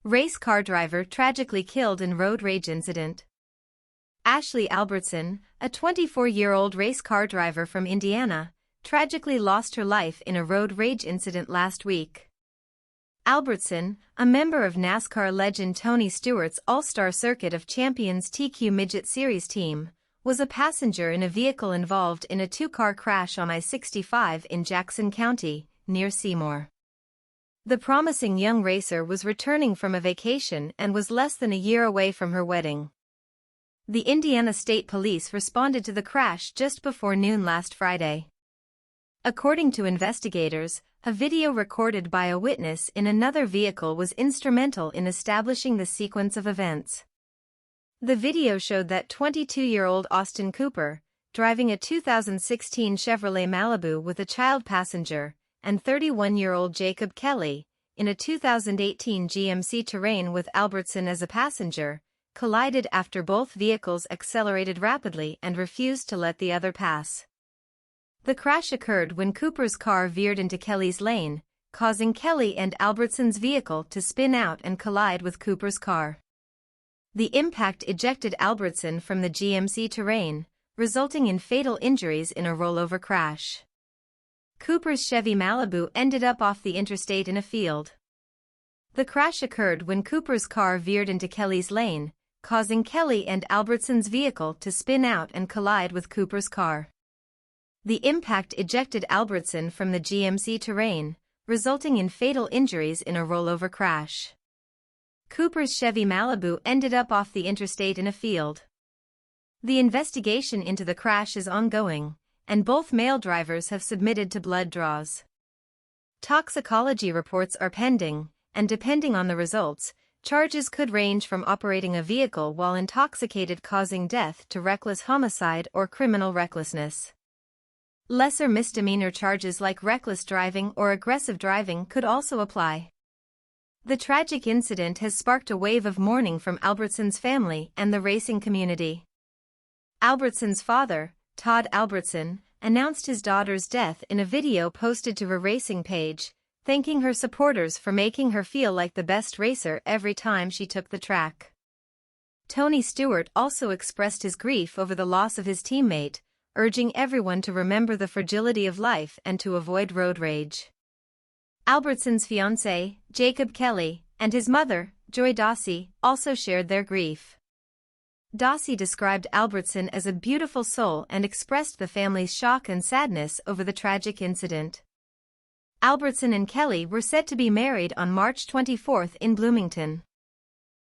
Race car driver tragically killed in road rage incident. Ashley Albertson, a 24-year-old race car driver from Indiana, tragically lost her life in a road rage incident last week. Albertson, a member of NASCAR legend Tony Stewart's All-Star Circuit of Champions TQ Midget Series team, was a passenger in a vehicle involved in a two-car crash on I-65 in Jackson County, near Seymour. The promising young racer was returning from a vacation and was less than a year away from her wedding. The Indiana State Police responded to the crash just before noon last Friday. According to investigators, a video recorded by a witness in another vehicle was instrumental in establishing the sequence of events. The video showed that 22-year-old Austin Cooper, driving a 2016 Chevrolet Malibu with a child passenger, and 31-year-old Jacob Kelly, in a 2018 GMC Terrain with Albertson as a passenger, collided after both vehicles accelerated rapidly and refused to let the other pass. The crash occurred when Cooper's car veered into Kelly's lane, causing Kelly and Albertson's vehicle to spin out and collide with Cooper's car. The impact ejected Albertson from the GMC Terrain, resulting in fatal injuries in a rollover crash. Cooper's Chevy Malibu ended up off the interstate in a field. The crash occurred when Cooper's car veered into Kelly's lane, causing Kelly and Albertson's vehicle to spin out and collide with Cooper's car. The impact ejected Albertson from the GMC Terrain, resulting in fatal injuries in a rollover crash. Cooper's Chevy Malibu ended up off the interstate in a field. The investigation into the crash is ongoing, and both male drivers have submitted to blood draws. Toxicology reports are pending, and depending on the results, charges could range from operating a vehicle while intoxicated causing death to reckless homicide or criminal recklessness. Lesser misdemeanor charges like reckless driving or aggressive driving could also apply. The tragic incident has sparked a wave of mourning from Albertson's family and the racing community. Albertson's father, Todd Albertson, announced his daughter's death in a video posted to her racing page, thanking her supporters for making her feel like the best racer every time she took the track. Tony Stewart also expressed his grief over the loss of his teammate, urging everyone to remember the fragility of life and to avoid road rage. Albertson's fiancé, Jacob Kelly, and his mother, Joy Dossie, also shared their grief. Dossie described Albertson as a beautiful soul and expressed the family's shock and sadness over the tragic incident. Albertson and Kelly were set to be married on March 24 in Bloomington.